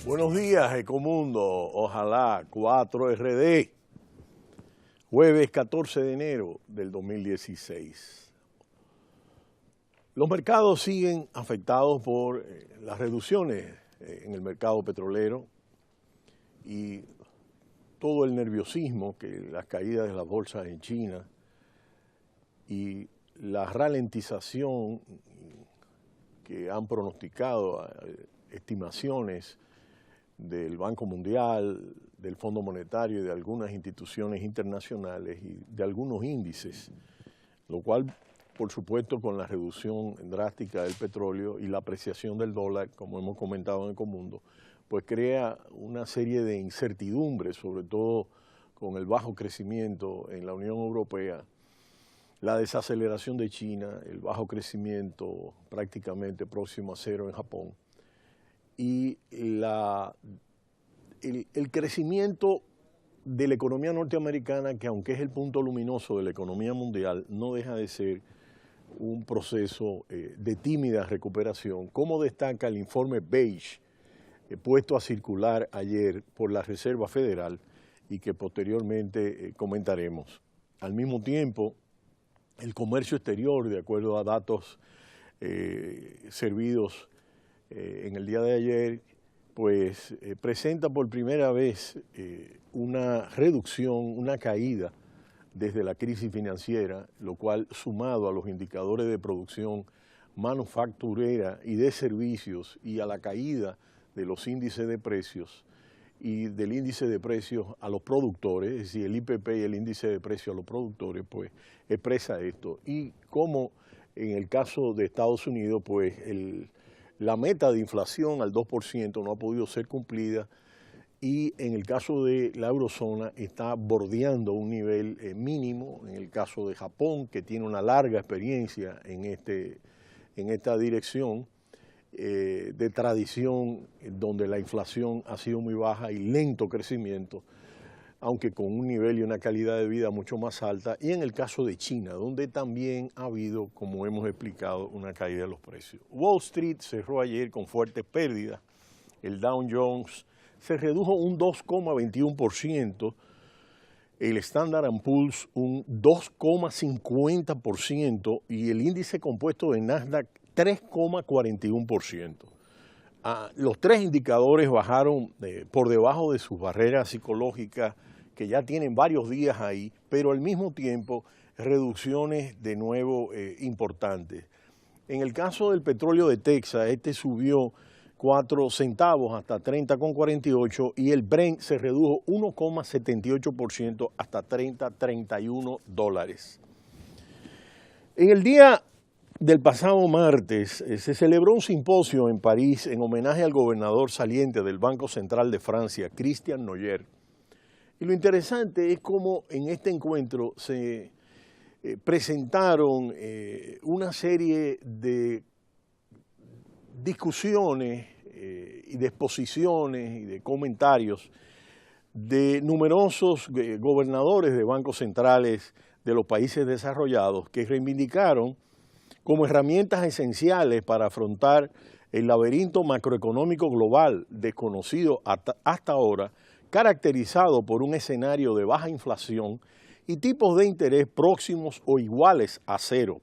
Buenos días, Ecomundo. Ojalá 4RD. Jueves 14 de enero del 2016. Los mercados siguen afectados por las reducciones en el mercado petrolero y todo el nerviosismo que las caídas de las bolsas en China y la ralentización que han pronosticado estimaciones del Banco Mundial, del Fondo Monetario y de algunas instituciones internacionales y de algunos índices, lo cual, por supuesto, con la reducción drástica del petróleo y la apreciación del dólar, como hemos comentado en Ecomundo, pues crea una serie de incertidumbres, sobre todo con el bajo crecimiento en la Unión Europea, la desaceleración de China, el bajo crecimiento prácticamente próximo a cero en Japón, y el crecimiento de la economía norteamericana, que aunque es el punto luminoso de la economía mundial, no deja de ser un proceso de tímida recuperación, como destaca el informe Beige, puesto a circular ayer por la Reserva Federal y que posteriormente comentaremos. Al mismo tiempo, el comercio exterior, de acuerdo a datos servidos en el día de ayer, pues presenta por primera vez una reducción, una caída desde la crisis financiera, lo cual, sumado a los indicadores de producción manufacturera y de servicios y a la caída de los índices de precios y del índice de precios a los productores, es decir, el IPP y el índice de precios a los productores, pues expresa esto. Y como en el caso de Estados Unidos, pues la meta de inflación al 2% no ha podido ser cumplida y en el caso de la eurozona está bordeando un nivel mínimo. En el caso de Japón, que tiene una larga experiencia en esta dirección de tradición, donde la inflación ha sido muy baja y lento crecimiento, aunque con un nivel y una calidad de vida mucho más alta, y en el caso de China, donde también ha habido, como hemos explicado, una caída de los precios. Wall Street cerró ayer con fuertes pérdidas. El Dow Jones se redujo un 2,21%, el Standard & Poor's un 2,50% y el índice compuesto de Nasdaq 3,41%. Los tres indicadores bajaron por debajo de sus barreras psicológicas, que ya tienen varios días ahí, pero al mismo tiempo reducciones de nuevo importantes. En el caso del petróleo de Texas, este subió 4 centavos hasta 30,48 y el Brent se redujo 1,78% hasta 30,31 dólares. En el día del pasado martes se celebró un simposio en París en homenaje al gobernador saliente del Banco Central de Francia, Christian Noyer. Y lo interesante es cómo en este encuentro se presentaron una serie de discusiones y de exposiciones y de comentarios de numerosos gobernadores de bancos centrales de los países desarrollados que reivindicaron como herramientas esenciales para afrontar el laberinto macroeconómico global desconocido hasta ahora, caracterizado por un escenario de baja inflación y tipos de interés próximos o iguales a cero.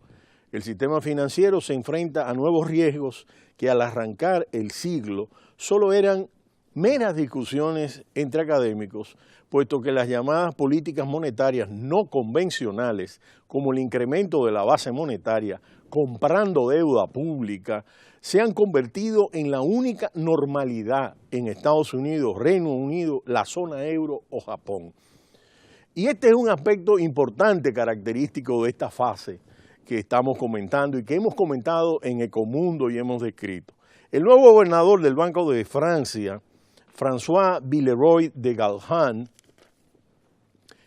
El sistema financiero se enfrenta a nuevos riesgos que al arrancar el siglo solo eran meras discusiones entre académicos, puesto que las llamadas políticas monetarias no convencionales, como el incremento de la base monetaria, comprando deuda pública, se han convertido en la única normalidad en Estados Unidos, Reino Unido, la zona euro o Japón. Y este es un aspecto importante, característico de esta fase que estamos comentando y que hemos comentado en Ecomundo y hemos descrito. El nuevo gobernador del Banco de Francia, François Villeroy de Galham,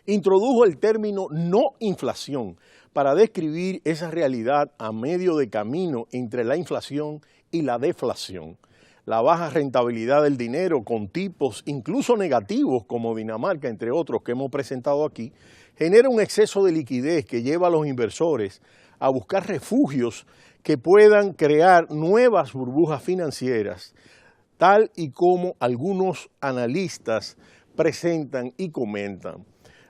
introdujo el término no inflación para describir esa realidad a medio de camino entre la inflación y la deflación. La baja rentabilidad del dinero con tipos incluso negativos como Dinamarca, entre otros que hemos presentado aquí, genera un exceso de liquidez que lleva a los inversores a buscar refugios que puedan crear nuevas burbujas financieras tal y como algunos analistas presentan y comentan.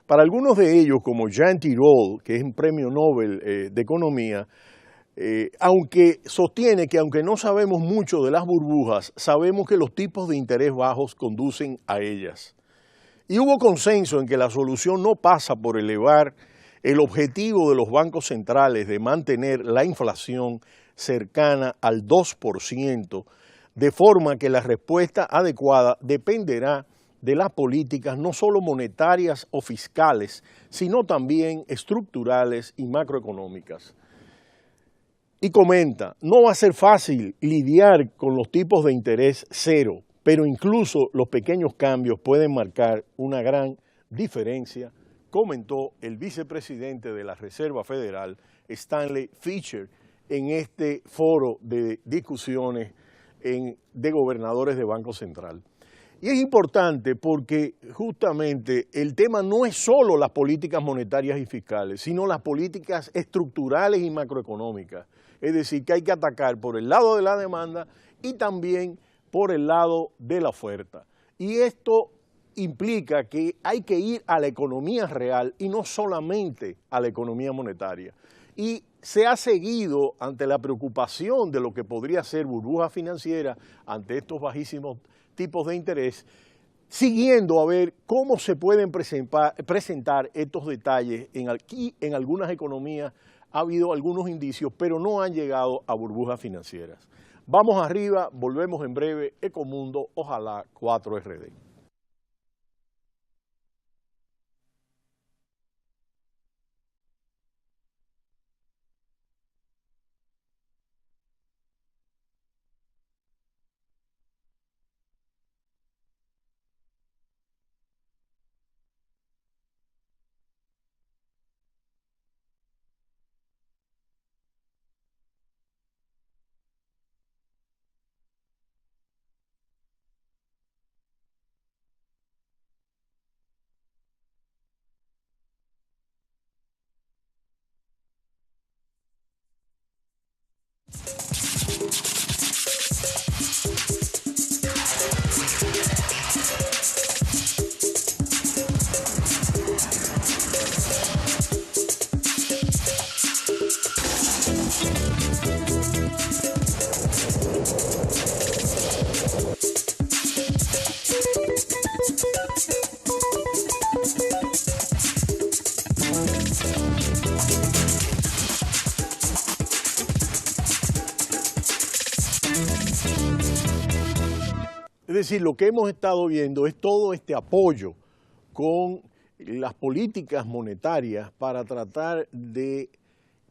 Para algunos de ellos, como Jean Tirole, que es un premio Nobel de Economía, aunque sostiene que aunque no sabemos mucho de las burbujas, sabemos que los tipos de interés bajos conducen a ellas. Y hubo consenso en que la solución no pasa por elevar el objetivo de los bancos centrales de mantener la inflación cercana al 2%, de forma que la respuesta adecuada dependerá de las políticas no solo monetarias o fiscales, sino también estructurales y macroeconómicas. Y comenta, no va a ser fácil lidiar con los tipos de interés cero, pero incluso los pequeños cambios pueden marcar una gran diferencia, comentó el vicepresidente de la Reserva Federal, Stanley Fischer, en este foro de discusiones de gobernadores de Banco Central. Y es importante porque justamente el tema no es solo las políticas monetarias y fiscales, sino las políticas estructurales y macroeconómicas. Es decir, que hay que atacar por el lado de la demanda y también por el lado de la oferta. Y esto implica que hay que ir a la economía real y no solamente a la economía monetaria. Y se ha seguido ante la preocupación de lo que podría ser burbuja financiera ante estos bajísimos tipos de interés, siguiendo a ver cómo se pueden presentar estos detalles. Aquí en algunas economías ha habido algunos indicios, pero no han llegado a burbujas financieras. Vamos arriba, volvemos en breve, Ecomundo, ojalá 4RD. Es decir, lo que hemos estado viendo es todo este apoyo con las políticas monetarias para tratar de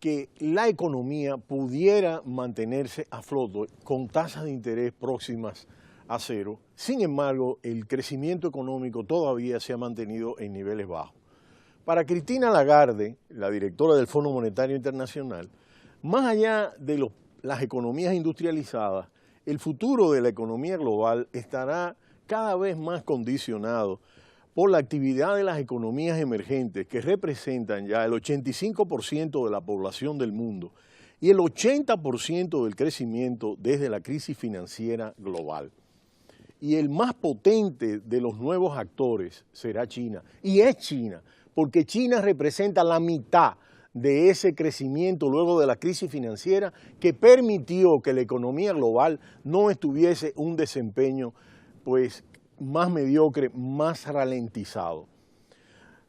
que la economía pudiera mantenerse a flote con tasas de interés próximas a cero. Sin embargo, el crecimiento económico todavía se ha mantenido en niveles bajos. Para Cristina Lagarde, la directora del Fondo Monetario Internacional, más allá de las economías industrializadas, el futuro de la economía global estará cada vez más condicionado por la actividad de las economías emergentes, que representan ya el 85% de la población del mundo y el 80% del crecimiento desde la crisis financiera global. Y el más potente de los nuevos actores será China, y es China, porque China representa la mitad de ese crecimiento luego de la crisis financiera que permitió que la economía global no tuviese un desempeño pues más mediocre, más ralentizado.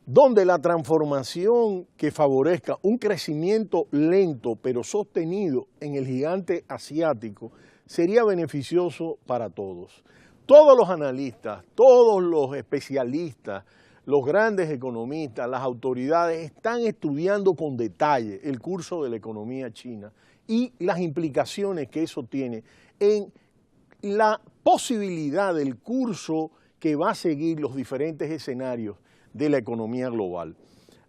Donde la transformación que favorezca un crecimiento lento pero sostenido en el gigante asiático sería beneficioso para todos. Todos los analistas, todos los especialistas, los grandes economistas, las autoridades están estudiando con detalle el curso de la economía china y las implicaciones que eso tiene en la posibilidad del curso que va a seguir los diferentes escenarios de la economía global.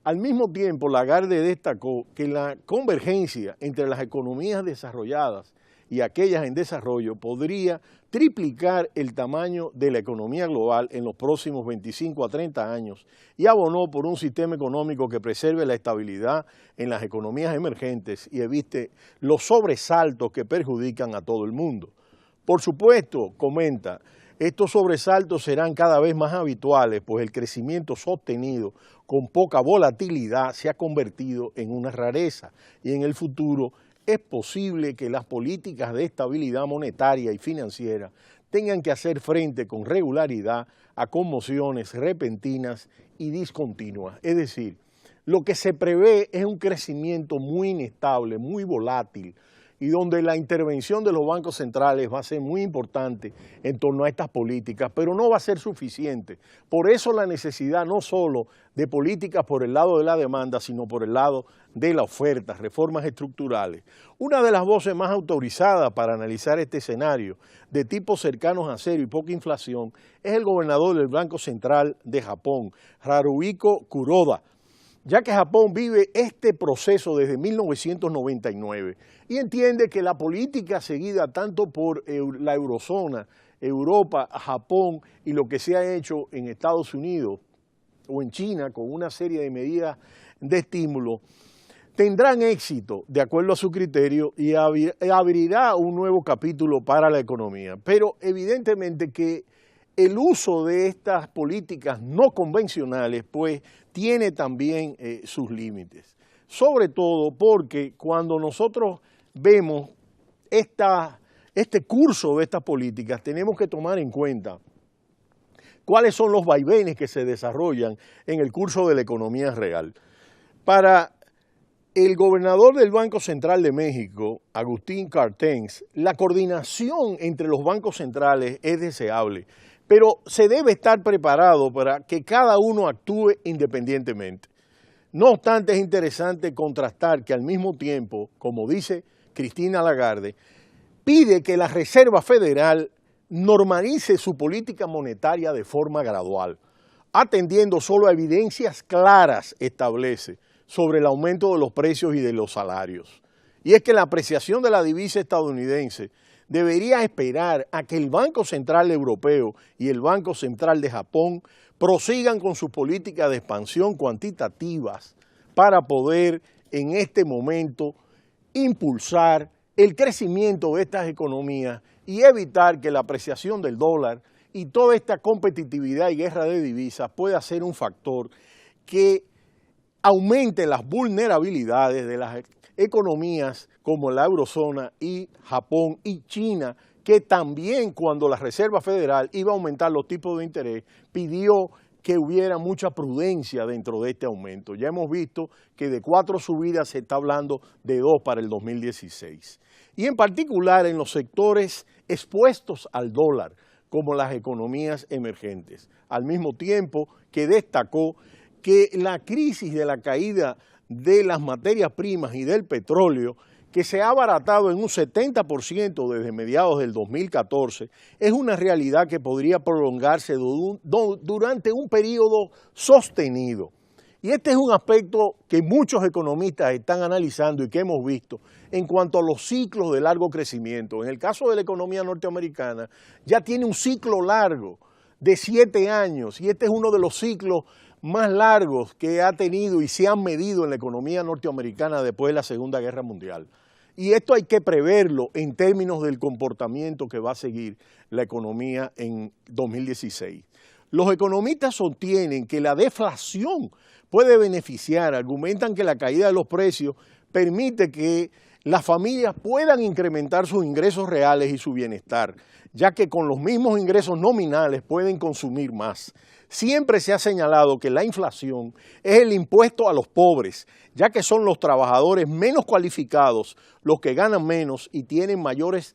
Al mismo tiempo, Lagarde destacó que la convergencia entre las economías desarrolladas y aquellas en desarrollo podría triplicar el tamaño de la economía global en los próximos 25 a 30 años y abonó por un sistema económico que preserve la estabilidad en las economías emergentes y evite los sobresaltos que perjudican a todo el mundo. Por supuesto, comenta, estos sobresaltos serán cada vez más habituales, pues el crecimiento sostenido con poca volatilidad se ha convertido en una rareza y en el futuro es posible que las políticas de estabilidad monetaria y financiera tengan que hacer frente con regularidad a conmociones repentinas y discontinuas. Es decir, lo que se prevé es un crecimiento muy inestable, muy volátil, y donde la intervención de los bancos centrales va a ser muy importante en torno a estas políticas, pero no va a ser suficiente. Por eso la necesidad no solo de políticas por el lado de la demanda, sino por el lado de la oferta, reformas estructurales. Una de las voces más autorizadas para analizar este escenario de tipos cercanos a cero y poca inflación es el gobernador del Banco Central de Japón, Haruhiko Kuroda, ya que Japón vive este proceso desde 1999 y entiende que la política seguida tanto por la eurozona, Europa, Japón y lo que se ha hecho en Estados Unidos o en China con una serie de medidas de estímulo, tendrán éxito de acuerdo a su criterio y abrirá un nuevo capítulo para la economía. Pero evidentemente que el uso de estas políticas no convencionales pues tiene también sus límites, sobre todo porque cuando nosotros vemos este curso de estas políticas tenemos que tomar en cuenta cuáles son los vaivenes que se desarrollan en el curso de la economía real. Para el gobernador del Banco Central de México, Agustín Carstens, la coordinación entre los bancos centrales es deseable, pero se debe estar preparado para que cada uno actúe independientemente. No obstante, es interesante contrastar que al mismo tiempo, como dice Cristina Lagarde, pide que la Reserva Federal normalice su política monetaria de forma gradual, atendiendo solo a evidencias claras, establece, sobre el aumento de los precios y de los salarios. Y es que la apreciación de la divisa estadounidense debería esperar a que el Banco Central Europeo y el Banco Central de Japón prosigan con sus políticas de expansión cuantitativas para poder en este momento impulsar el crecimiento de estas economías y evitar que la apreciación del dólar y toda esta competitividad y guerra de divisas pueda ser un factor que aumente las vulnerabilidades de las economías como la eurozona y Japón y China, que también cuando la Reserva Federal iba a aumentar los tipos de interés, pidió que hubiera mucha prudencia dentro de este aumento. Ya hemos visto que de 4 subidas se está hablando de 2 para el 2016. Y en particular en los sectores expuestos al dólar, como las economías emergentes. Al mismo tiempo que destacó que la crisis de la caída de las materias primas y del petróleo, que se ha abaratado en un 70% desde mediados del 2014, es una realidad que podría prolongarse durante un periodo sostenido. Y este es un aspecto que muchos economistas están analizando y que hemos visto en cuanto a los ciclos de largo crecimiento. En el caso de la economía norteamericana, ya tiene un ciclo largo de 7 años y este es uno de los ciclos más largos que ha tenido y se han medido en la economía norteamericana después de la Segunda Guerra Mundial. Y esto hay que preverlo en términos del comportamiento que va a seguir la economía en 2016. Los economistas sostienen que la deflación puede beneficiar, argumentan que la caída de los precios permite que las familias puedan incrementar sus ingresos reales y su bienestar, ya que con los mismos ingresos nominales pueden consumir más. Siempre se ha señalado que la inflación es el impuesto a los pobres, ya que son los trabajadores menos cualificados los que ganan menos y tienen mayores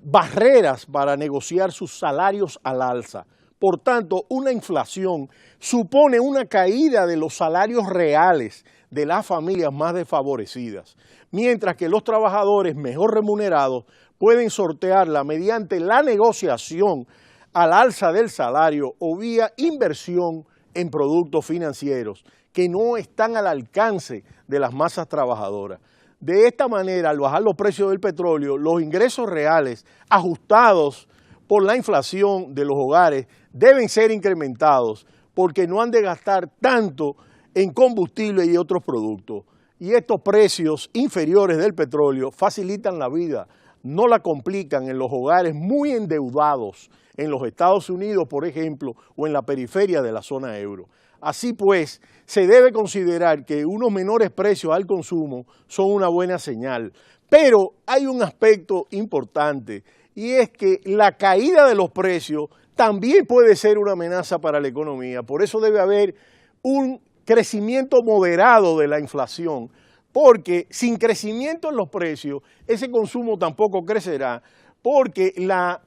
barreras para negociar sus salarios al alza. Por tanto, una inflación supone una caída de los salarios reales de las familias más desfavorecidas, mientras que los trabajadores mejor remunerados pueden sortearla mediante la negociación al alza del salario o vía inversión en productos financieros que no están al alcance de las masas trabajadoras. De esta manera, al bajar los precios del petróleo, los ingresos reales ajustados por la inflación de los hogares deben ser incrementados porque no han de gastar tanto en combustible y otros productos. Y estos precios inferiores del petróleo facilitan la vida no la complican en los hogares muy endeudados en los Estados Unidos, por ejemplo, o en la periferia de la zona euro. Así pues, se debe considerar que unos menores precios al consumo son una buena señal. Pero hay un aspecto importante, y es que la caída de los precios también puede ser una amenaza para la economía. Por eso debe haber un crecimiento moderado de la inflación, porque sin crecimiento en los precios, ese consumo tampoco crecerá, porque la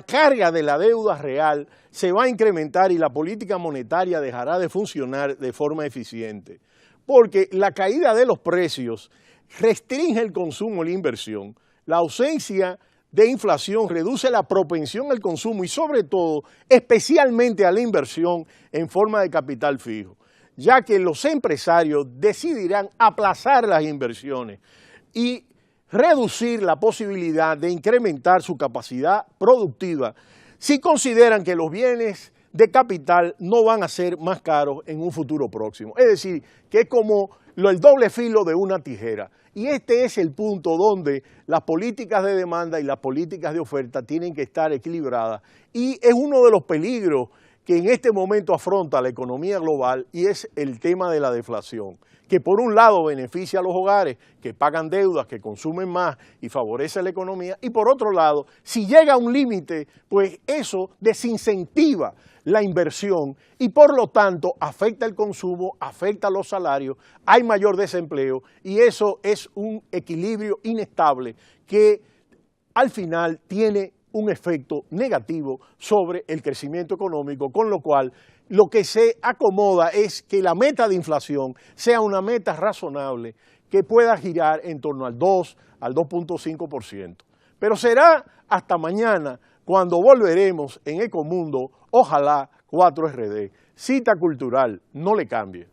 carga de la deuda real se va a incrementar y la política monetaria dejará de funcionar de forma eficiente. Porque la caída de los precios restringe el consumo y la inversión. La ausencia de inflación reduce la propensión al consumo y sobre todo, especialmente a la inversión en forma de capital fijo, ya que los empresarios decidirán aplazar las inversiones y reducir la posibilidad de incrementar su capacidad productiva si consideran que los bienes de capital no van a ser más caros en un futuro próximo. Es decir, que es como el doble filo de una tijera. Y este es el punto donde las políticas de demanda y las políticas de oferta tienen que estar equilibradas. Y es uno de los peligros que en este momento afronta la economía global y es el tema de la deflación, que por un lado beneficia a los hogares que pagan deudas, que consumen más y favorece a la economía, y por otro lado, si llega a un límite, pues eso desincentiva la inversión y por lo tanto afecta el consumo, afecta los salarios, hay mayor desempleo y eso es un equilibrio inestable que al final tiene un efecto negativo sobre el crecimiento económico, con lo cual lo que se acomoda es que la meta de inflación sea una meta razonable que pueda girar en torno al 2, al 2.5%. Pero será hasta mañana cuando volveremos en Ecomundo, ojalá 4RD. Cita cultural, no le cambie.